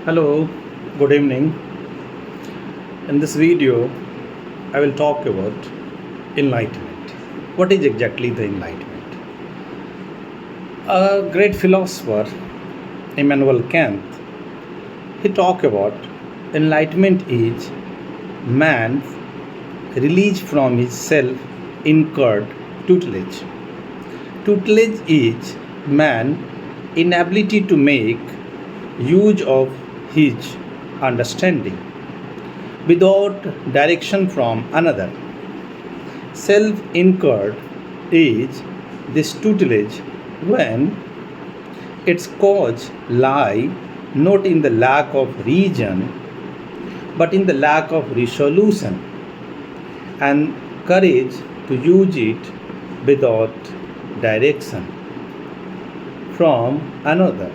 Hello, good evening. In this video, I will talk about enlightenment. What is exactly the enlightenment? A great philosopher, Immanuel Kant, he talked about enlightenment is man released from his self-incurred tutelage. Tutelage is man inability to make use of his understanding without direction from another. Self incurred is this tutelage when its cause lie not in the lack of reason but in the lack of resolution and courage to use it without direction from another.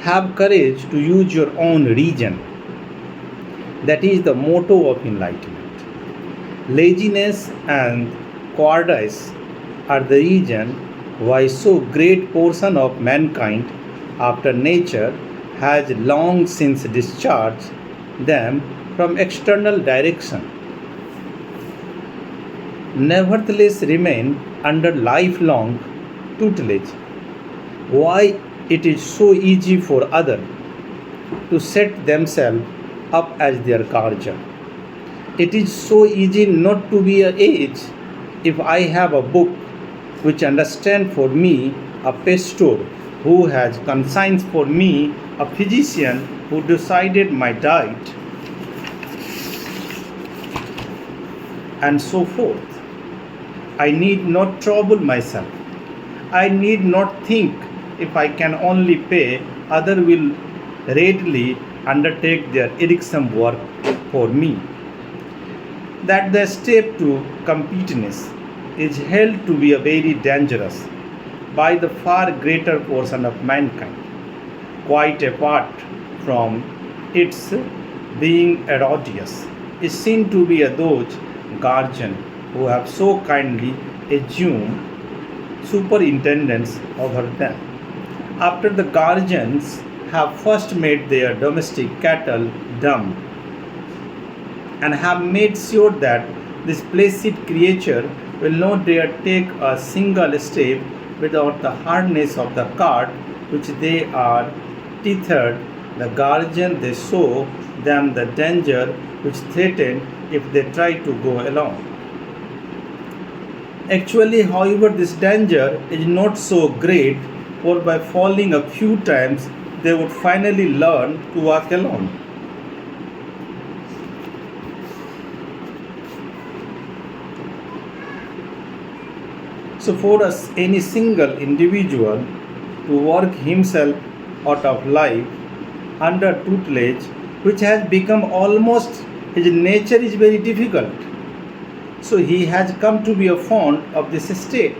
Have courage to use your own reason. That is the motto of enlightenment. Laziness and cowardice are the reason why so great portion of mankind after nature has long since discharged them from external direction. Nevertheless remain under lifelong tutelage. Why it is so easy for others to set themselves up as their guardian. It is so easy not to be an age if I have a book which understands for me, a pastor who has conscience for me, a physician who decided my diet, and so forth. I need not trouble myself. I need not think if I can only pay, other will readily undertake their irksome work for me. That the step to completeness is held to be a very dangerous by the far greater portion of mankind, quite apart from its being erroneous, is seen to be a those guardians who have so kindly assumed superintendence over them. After the guardians have first made their domestic cattle dumb and have made sure that this placid creature will not dare take a single step without the harness of the cart which they are tethered, the guardian they show them the danger which threatened if they try to go alone. Actually, however, this danger is not so great, for by falling a few times they would finally learn to walk alone. So, for us, any single individual to work himself out of life under tutelage, which has become almost his nature, is very difficult. So he has come to be a fond of this state,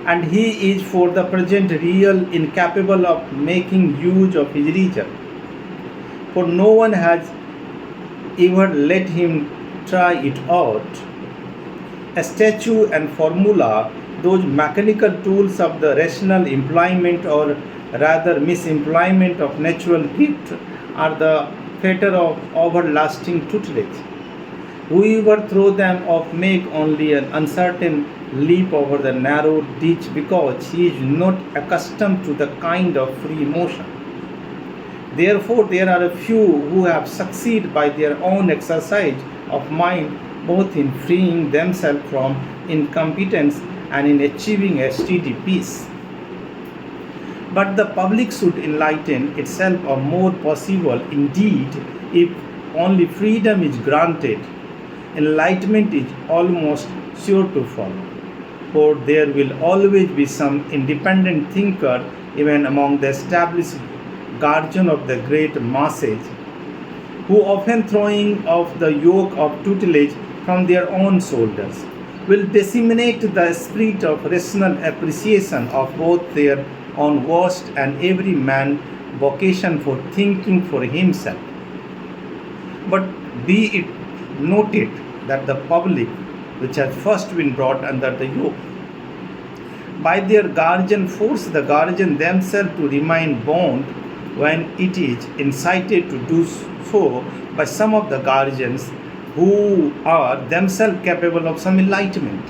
and he is for the present real incapable of making use of his reason. For no one has ever let him try it out. A statue and formula, those mechanical tools of the rational employment or rather misemployment of natural gift, are the fetter of everlasting tutelage. Whoever throw them off make only an uncertain leap over the narrow ditch because he is not accustomed to the kind of free motion. Therefore, there are a few who have succeeded by their own exercise of mind both in freeing themselves from incompetence and in achieving a steady peace. But the public should enlighten itself or more possible indeed if only freedom is granted. Enlightenment is almost sure to follow, for there will always be some independent thinker even among the established guardian of the great masses, who often throwing off the yoke of tutelage from their own shoulders, will disseminate the spirit of rational appreciation of both their own worst and every man's vocation for thinking for himself. But be it noted that the public, which has first been brought under the yoke, by their guardian force the guardian themselves to remain bound when it is incited to do so by some of the guardians who are themselves capable of some enlightenment.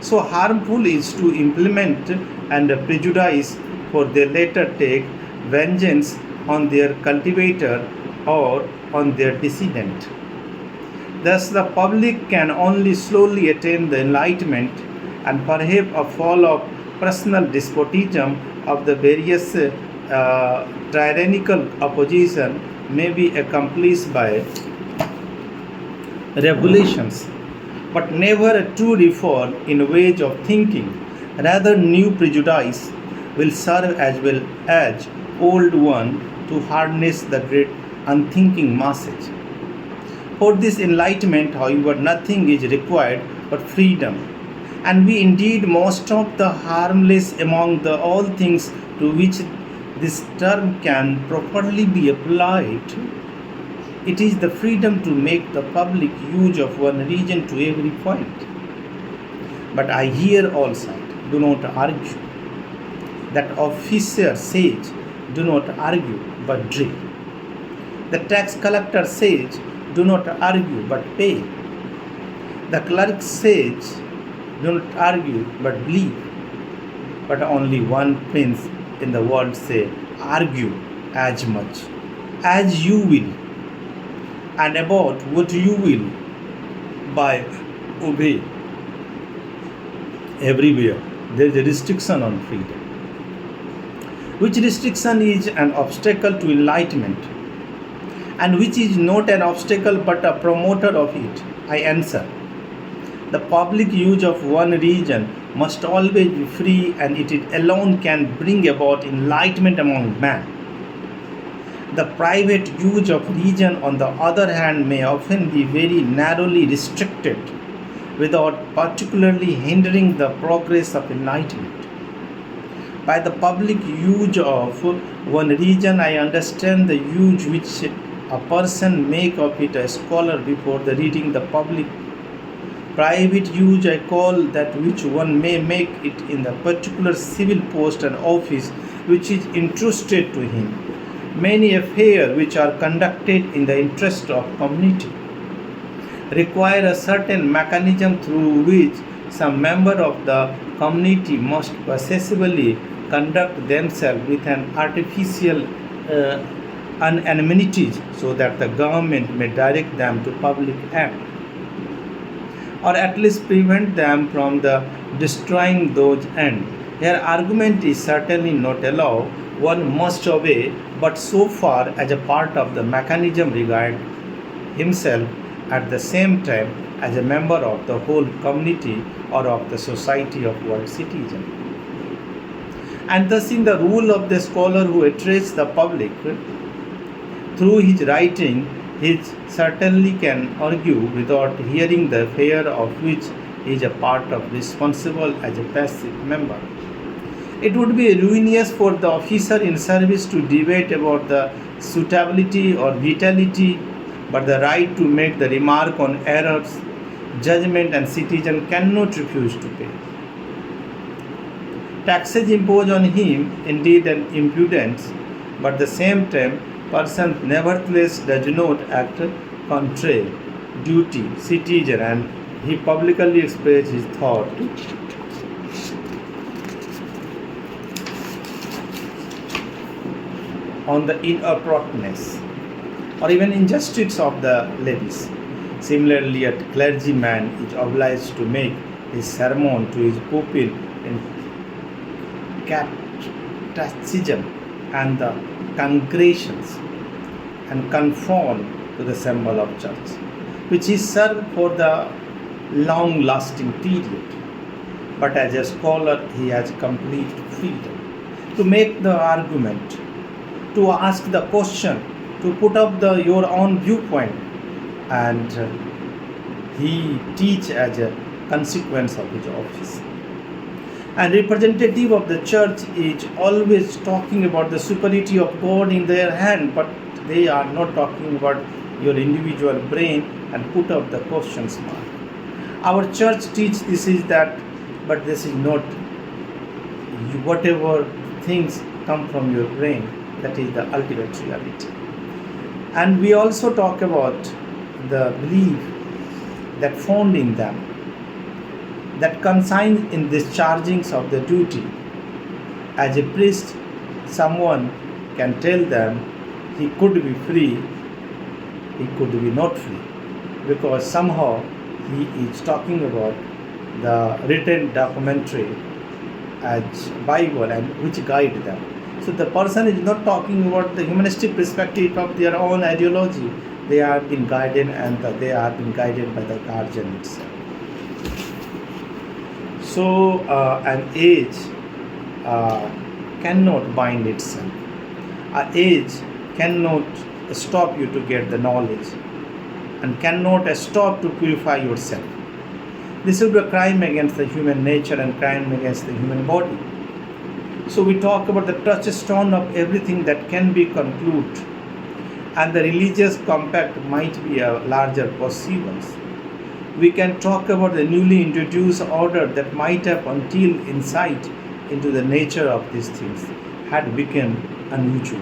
So harmful is to implement and prejudice, for they later take vengeance on their cultivator or on their descendant. Thus, the public can only slowly attain the enlightenment, and perhaps a fall of personal despotism of the various tyrannical opposition may be accomplished by regulations, but never a true reform in ways of thinking. Rather, new prejudice will serve as well as old one to harness the great unthinking masses. For this enlightenment, however, nothing is required but freedom. And we indeed most of the harmless among the all things to which this term can properly be applied. It is the freedom to make the public use of one region to every point. But I hear all sides, do not argue. That officer says, do not argue, but drill. The tax collector says, do not argue, but pay. The clerk says, do not argue, but believe. But only one prince in the world say, argue as much as you will, and about what you will, by obey. Everywhere there is a restriction on freedom, which restriction is an obstacle to enlightenment, and which is not an obstacle but a promoter of it. I answer, the public use of one region must always be free, and it alone can bring about enlightenment among men. The private use of region, on the other hand, may often be very narrowly restricted without particularly hindering the progress of enlightenment. By the public use of one region, I understand the use which a person make of it a scholar before the reading the public. Private use I call that which one may make it in the particular civil post and office which is entrusted to him. Many affairs which are conducted in the interest of community require a certain mechanism through which some member of the community must possessively conduct themselves with an artificial anonymity, so that the government may direct them to public act, or at least prevent them from the destroying those ends. Here argument is certainly not allowed, one must obey, but so far as a part of the mechanism regard himself at the same time as a member of the whole community or of the society of world citizens. And thus in the rule of the scholar who addresses the public through his writing, he certainly can argue without hearing the affair of which he is a part of, responsible as a passive member. It would be ruinous for the officer in service to debate about the suitability or vitality, but the right to make the remark on errors, judgment, and citizen cannot refuse to pay. Taxes imposed on him, indeed an impudence, but at the same time, person nevertheless does not act contrary duty, citizen, and he publicly expresses his thought on the inappropriateness or even injustice of the levies. Similarly, a clergyman is obliged to make his sermon to his pupil in catechism and the congregations and conform to the symbol of church, which is served for the long-lasting period. But as a scholar, he has complete freedom to make the argument, to ask the question, to put up your own viewpoint, and he teach as a consequence of his office. And representative of the church is always talking about the superiority of God in their hand, but they are not talking about your individual brain and put up the questions mark. Our church teach this is that, but this is not. Whatever things come from your brain that is the ultimate reality. And we also talk about the belief that found in them, that consign in dischargings of the duty. As a priest, someone can tell them he could be free, he could be not free, because somehow he is talking about the written documentary as Bible and which guide them. So the person is not talking about the humanistic perspective of their own ideology. They are being guided and they are being guided by the guardian itself. So an age cannot bind itself. An age cannot stop you to get the knowledge and cannot stop to purify yourself. This will be a crime against the human nature and crime against the human body. So we talk about the touchstone of everything that can be concluded, and the religious compact might be a larger perceivance. We can talk about the newly introduced order that might have, until insight into the nature of these things had become unusual.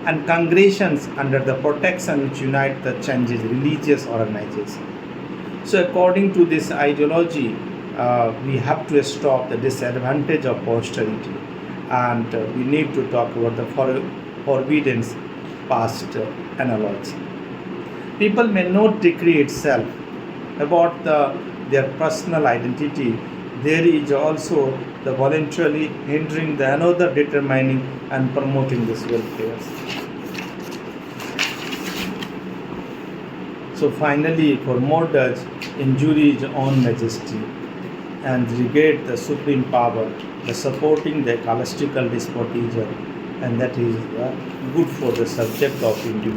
And congregations under the protection which unite the changes religious organization. So according to this ideology, we have to stop the disadvantage of posterity, and we need to talk about the forbidden past analogy. People may not decree itself about their personal identity. There is also the voluntarily hindering the another determining and promoting this welfare. So finally, for mortals, injury his own majesty and regard the supreme power, the supporting the ecclesiastical despotism, and that is good for the subject of individual.